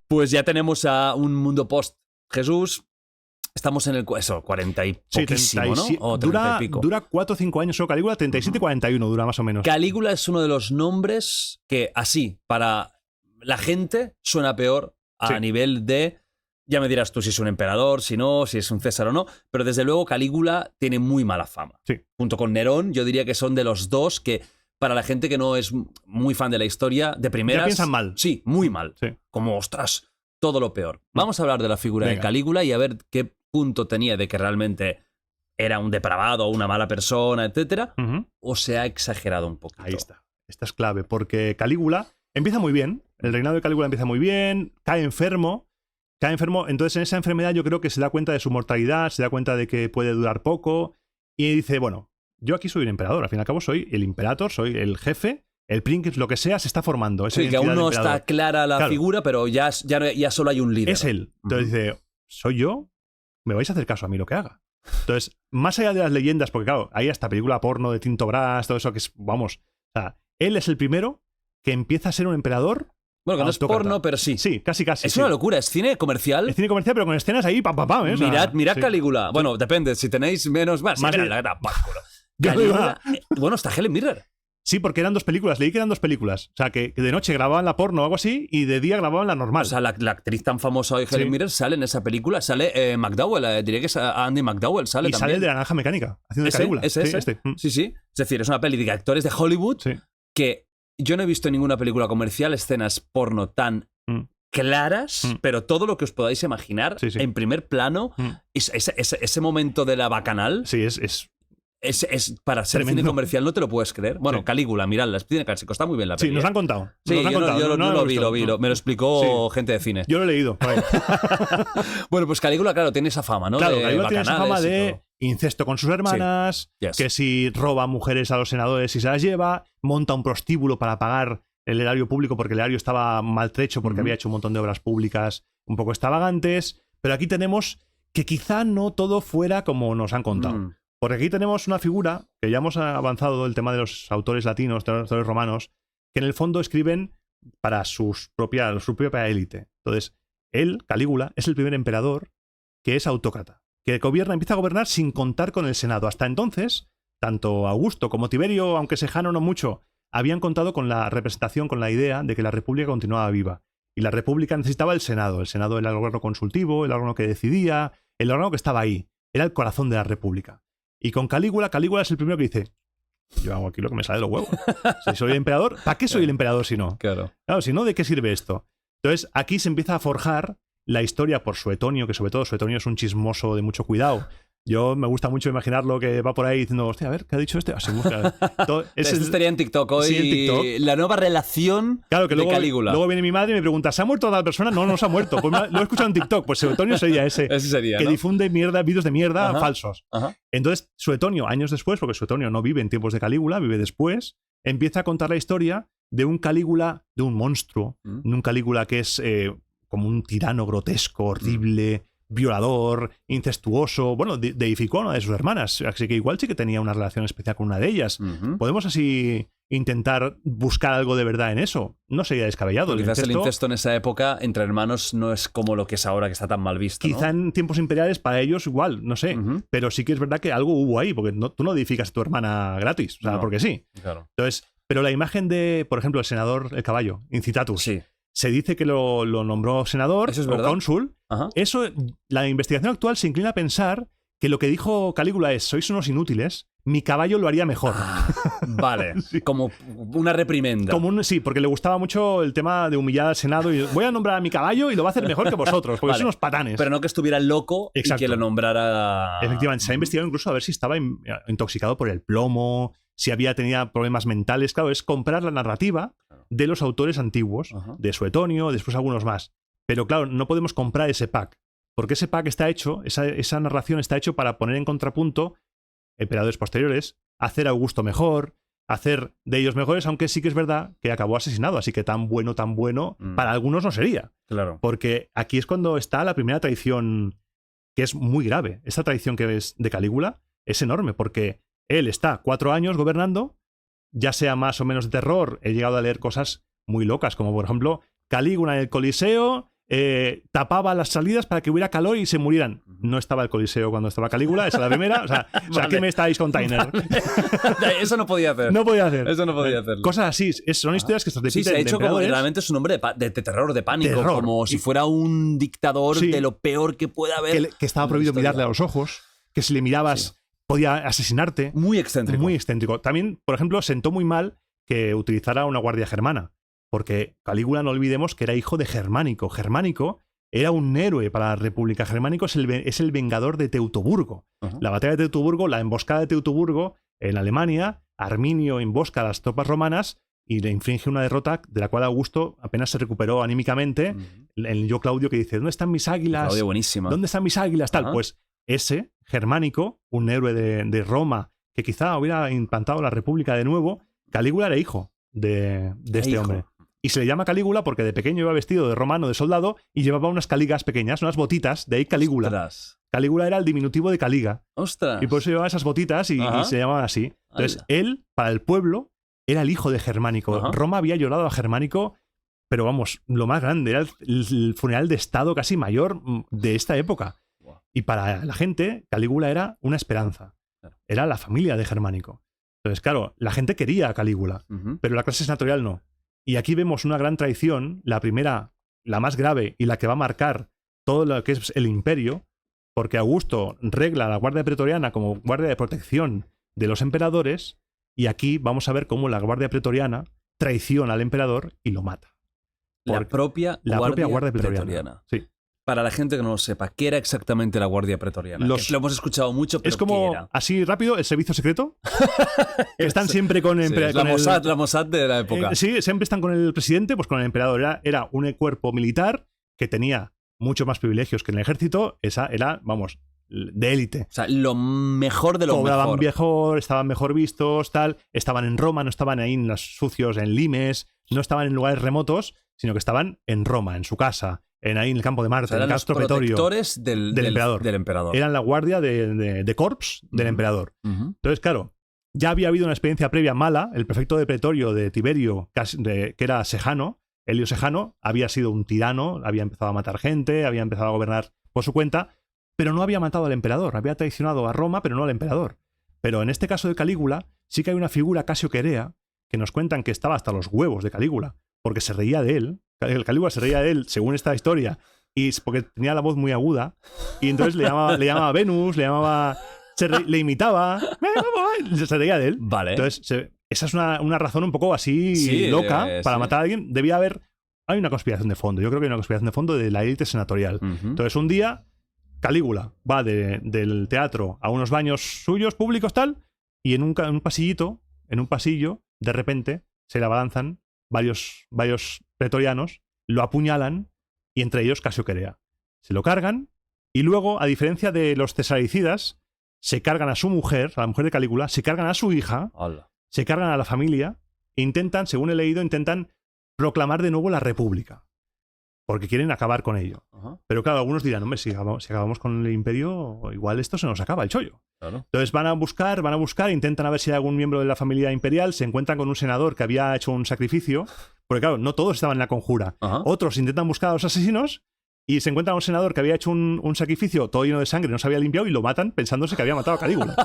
Pues ya tenemos a un mundo post-Jesús. Estamos en el 40 y poquísimo, ¿no? O 30 y pico. Dura 4 o 5 años solo Calígula, 37-41 dura más o menos. Calígula es uno de los nombres que así, para la gente, suena peor a nivel de... Ya me dirás tú si es un emperador, si no, si es un César o no, pero desde luego Calígula tiene muy mala fama. Sí. Junto con Nerón, yo diría que son de los dos que, para la gente que no es muy fan de la historia, de primeras... Ya piensan mal. Sí, muy mal. Sí. Como, ostras, todo lo peor. Vamos a hablar de la figura de Calígula y a ver qué punto tenía de que realmente era un depravado o una mala persona, etcétera, o se ha exagerado un poquito. Ahí está. Esta es clave, porque Calígula empieza muy bien. El reinado de Calígula empieza muy bien, cae enfermo, entonces en esa enfermedad yo creo que se da cuenta de su mortalidad, se da cuenta de que puede durar poco y dice, bueno, yo aquí soy un emperador, al fin y al cabo soy el imperator, soy el jefe, el príncipe, lo que sea, se está formando. Sí, que aún no está clara la figura, pero ya solo hay un líder. Es él. Entonces dice, soy yo, me vais a hacer caso a mí lo que haga. Entonces, más allá de las leyendas, porque claro, hay hasta película porno de Tinto Brass, todo eso que es, vamos, o sea, él es el primero que empieza a ser un emperador. Bueno, que no es porno, pero sí. Sí, casi. Es una locura, es cine comercial. Es cine comercial, pero con escenas ahí, pam. Mirad Calígula. Bueno, depende, si tenéis menos... Más Calígula. Bueno, está Helen Mirren. Sí, porque eran 2 películas. Leí que eran 2 películas. O sea, que de noche grababan la porno o algo así y de día grababan la normal. O sea, la actriz tan famosa hoy, Helen Mirren, sale en esa película. Sale McDowell, diría que es Andy McDowell. Sale también. Sale de La Naranja Mecánica, haciendo de Calígula. Sí. Es decir, es una peli de actores de Hollywood que yo no he visto en ninguna película comercial escenas porno tan claras, pero todo lo que os podáis imaginar en primer plano, ese momento de la bacanal. Sí, es para ser tremendo. Cine comercial, no te lo puedes creer. Bueno, Calígula, miradla, es cine clásico, está muy bien la peli. Sí, nos han contado. Sí, yo lo vi, me lo explicó gente de cine. Yo lo he leído. Bueno, pues Calígula, claro, tiene esa fama, ¿no? Claro, de Calígula tiene esa fama de incesto con sus hermanas, Yes. que si roba mujeres a los senadores y se las lleva, monta un prostíbulo para pagar el erario público porque el erario estaba maltrecho porque había hecho un montón de obras públicas un poco extravagantes, pero aquí tenemos que quizá no todo fuera como nos han contado. Porque aquí tenemos una figura, que ya hemos avanzado el tema de los autores latinos, de los autores romanos, que en el fondo escriben para su propia élite. Entonces, él, Calígula, es el primer emperador que es autócrata, que empieza a gobernar sin contar con el Senado. Hasta entonces, tanto Augusto como Tiberio, aunque sejano no mucho, habían contado con la representación, con la idea de que la república continuaba viva. Y la república necesitaba el Senado. El Senado era el órgano consultivo, el órgano que decidía, el órgano que estaba ahí. Era el corazón de la república. Y con Calígula es el primero que dice, yo hago aquí lo que me sale de los huevos. Si soy el emperador, ¿para qué soy el emperador si no? Claro, si no, ¿de qué sirve esto? Entonces, aquí se empieza a forjar la historia por Suetonio, que sobre todo Suetonio es un chismoso de mucho cuidado. Yo me gusta mucho imaginarlo que va por ahí diciendo, hostia, a ver, ¿qué ha dicho este? Así busca. Esto estaría en TikTok hoy. Sí, en TikTok. La nueva relación de Calígula. Luego viene mi madre y me pregunta, ¿se ha muerto tal persona? No se ha muerto. Pues lo he escuchado en TikTok. Pues Suetonio sería ese. Ese sería, que ¿no? difunde vídeos de mierda falsos. Ajá. Entonces, Suetonio, años después, porque Suetonio no vive en tiempos de Calígula, vive después, empieza a contar la historia de un Calígula, de un monstruo, de un Calígula que es como un tirano grotesco, horrible, violador, incestuoso, bueno, deificó a una de sus hermanas, así que igual sí que tenía una relación especial con una de ellas. Podemos así intentar buscar algo de verdad en eso. No sería descabellado. Quizás el incesto en esa época entre hermanos no es como lo que es ahora, que está tan mal visto, ¿no? Quizá en tiempos imperiales para ellos igual, no sé, pero sí que es verdad que algo hubo ahí, porque tú no deificas a tu hermana gratis, o sea, no, porque sí. Claro. Entonces, pero la imagen de, por ejemplo, el senador, el caballo, Incitatus, sí. Se dice que lo nombró senador ¿Eso es o verdad? cónsul. Ajá. Eso, la investigación actual se inclina a pensar que lo que dijo Calígula es, sois unos inútiles, mi caballo lo haría mejor. Vale, sí. Como una reprimenda. Sí, porque le gustaba mucho el tema de humillar al Senado y voy a nombrar a mi caballo y lo va a hacer mejor que vosotros, porque sois unos patanes. Pero no que estuviera loco. Exacto. Y que lo nombrara... Efectivamente, se ha investigado incluso a ver si estaba intoxicado por el plomo, si tenía problemas mentales. Claro, es comprar la narrativa de los autores antiguos, de Suetonio, después algunos más. Pero claro, no podemos comprar ese pack, porque ese pack está hecho, esa narración está hecho para poner en contrapunto emperadores posteriores, hacer a Augusto mejor, hacer de ellos mejores, aunque sí que es verdad que acabó asesinado, así que tan bueno, para algunos no sería. Claro. Porque aquí es cuando está la primera traición, que es muy grave. Esta traición que es de Calígula es enorme, porque él está 4 años gobernando, ya sea más o menos de terror, he llegado a leer cosas muy locas, como por ejemplo Calígula en el Coliseo tapaba las salidas para que hubiera calor y se murieran. No estaba el Coliseo cuando estaba Calígula, esa es la primera. O sea, vale. ¿Qué me estáis container? Vale. Eso no podía hacer. No podía hacer. Eso no podía hacer. Cosas así. Son historias que se repiten. Sí, se ha hecho como realmente es un hombre de terror, de pánico, como si fuera un dictador de lo peor que pueda haber. Que estaba prohibido mirarle a los ojos, que si le mirabas podía asesinarte. Muy excéntrico. Muy excéntrico. También, por ejemplo, sentó muy mal que utilizara una guardia germana. Porque Calígula, no olvidemos que era hijo de Germánico. Germánico era un héroe para la República. Germánico es el vengador de Teutoburgo. La batalla de Teutoburgo, la emboscada de Teutoburgo en Alemania, Arminio embosca a las tropas romanas y le inflige una derrota de la cual Augusto apenas se recuperó anímicamente. El yo Claudio que dice, ¿dónde están mis águilas? Claudio, buenísima. ¿Dónde están mis águilas? Tal. Pues ese, Germánico, un héroe de Roma que quizá hubiera implantado la República de nuevo, Calígula era hijo de este hombre. Y se le llama Calígula porque de pequeño iba vestido de romano, de soldado, y llevaba unas caligas pequeñas, unas botitas, de ahí Calígula. Ostras. Calígula era el diminutivo de Caliga. ¡Ostras! Y por eso llevaba esas botitas y se llamaban así. Entonces, él, para el pueblo, era el hijo de Germánico. Roma había llorado a Germánico, pero vamos, lo más grande, era el funeral de estado casi mayor de esta época. Y para la gente, Calígula era una esperanza. Era la familia de Germánico. Entonces, claro, la gente quería a Calígula, pero la clase senatorial no. Y aquí vemos una gran traición, la primera, la más grave y la que va a marcar todo lo que es el imperio, porque Augusto regla a la Guardia Pretoriana como guardia de protección de los emperadores, y aquí vamos a ver cómo la Guardia Pretoriana traiciona al emperador y lo mata. La propia Guardia Pretoriana. Sí. Para la gente que no lo sepa, ¿qué era exactamente la Guardia Pretoriana? Lo hemos escuchado mucho, pero es como, ¿qué era? Así rápido, el servicio secreto. Que están siempre con el la Mossad de la época. Sí, siempre están con el presidente, pues con el emperador. Era un cuerpo militar que tenía mucho más privilegios que en el ejército. Esa era, vamos, de élite. O sea, lo mejor de lo Cobraban mejor, estaban mejor vistos, tal. Estaban en Roma, no estaban ahí en los sucios, en Limes, no estaban en lugares remotos, sino que estaban en Roma, en su casa. Ahí en el campo de Marte, en el Castro Pretorio. Protectores del emperador. Eran la guardia de corps del emperador. Entonces, claro, ya había habido una experiencia previa mala. El prefecto de Pretorio de Tiberio, que era Sejano, Helio Sejano, había sido un tirano, había empezado a matar gente, había empezado a gobernar por su cuenta, pero no había matado al emperador. Había traicionado a Roma, pero no al emperador. Pero en este caso de Calígula, sí que hay una figura Casio Querea que nos cuentan que estaba hasta los huevos de Calígula, porque se reía de él. Calígula se reía de él, según esta historia, y porque tenía la voz muy aguda, y entonces le llamaba Venus, le imitaba, se reía de él. Vale. Entonces, esa es una razón un poco así loca para matar a alguien. Hay una conspiración de fondo. Yo creo que hay una conspiración de fondo de la élite senatorial. Entonces, un día, Calígula va del teatro a unos baños suyos, públicos, tal, y en un pasillo, de repente, se le abalanzan varios pretorianos, lo apuñalan, y entre ellos Casio Querea. Se lo cargan, y luego, a diferencia de los cesaricidas, se cargan a su mujer, a la mujer de Calígula, se cargan a su hija, se cargan a la familia, e intentan, según he leído, proclamar de nuevo la república. Porque quieren acabar con ello. Pero claro, algunos dirán, hombre, si acabamos con el imperio, igual esto se nos acaba el chollo. Claro. Entonces van a buscar, intentan a ver si hay algún miembro de la familia imperial, se encuentran con un senador que había hecho un sacrificio, porque claro, no todos estaban en la conjura. Otros intentan buscar a los asesinos y se encuentran a un senador que había hecho un sacrificio todo lleno de sangre, no se había limpiado y lo matan pensándose que había matado a Calígula.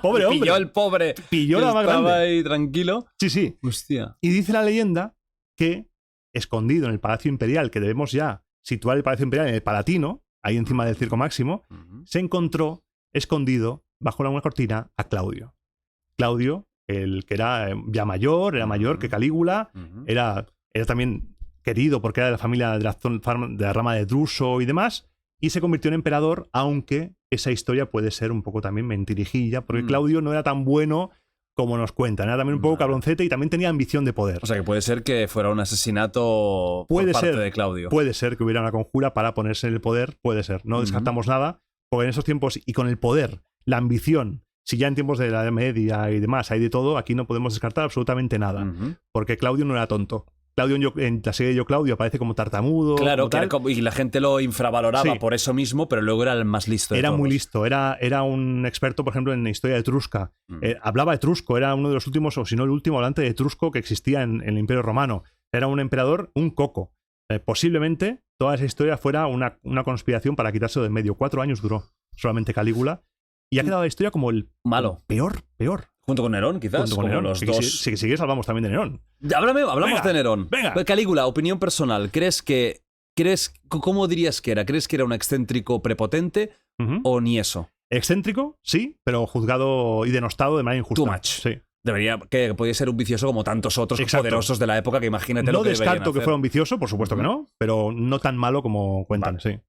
Pobre hombre. Pilló el pobre. Pilló la más grande. Estaba ahí tranquilo. Sí. Hostia. Y dice la leyenda que escondido en el Palacio Imperial, que debemos ya situar el Palacio Imperial en el Palatino, ahí encima del Circo Máximo, se encontró escondido bajo una cortina a Claudio. Claudio, el que era ya mayor, era mayor que Calígula, era también querido porque era de la familia de la rama de Druso y demás, y se convirtió en emperador, aunque esa historia puede ser un poco también mentirijilla, porque Claudio no era tan bueno como nos cuentan. Era también un poco cabroncete y también tenía ambición de poder. O sea, que puede ser que fuera un asesinato por parte de Claudio. Puede ser que hubiera una conjura para ponerse en el poder, puede ser. No descartamos nada, porque en esos tiempos, y con el poder, la ambición, si ya en tiempos de la Edad Media y demás hay de todo, aquí no podemos descartar absolutamente nada, porque Claudio no era tonto. Claudio en la serie de Yo Claudio aparece como tartamudo. Claro, y la gente lo infravaloraba por eso mismo, pero luego era el más listo de todos. Era muy listo, era un experto, por ejemplo, en la historia etrusca. Hablaba etrusco, era uno de los últimos, o si no el último hablante de etrusco que existía en el Imperio Romano. Era un emperador, un coco. Posiblemente toda esa historia fuera una conspiración para quitárselo de en medio. 4 años duró solamente Calígula. Y ha quedado la historia como el malo. Peor. Junto con Nerón, quizás. Junto con Nerón. Los dos. Si sigues, hablamos también de Nerón. Hablamos de Nerón. Venga. Calígula, opinión personal. ¿Cómo dirías que era? ¿Crees que era un excéntrico prepotente o ni eso? Excéntrico, sí, pero juzgado y denostado de manera injusta. Too much. Sí. Que podía ser un vicioso como tantos otros poderosos de la época, que imagínate no lo que descarto deberían que hacer. fuera un vicioso, por supuesto que no, pero no tan malo como cuentan, sí.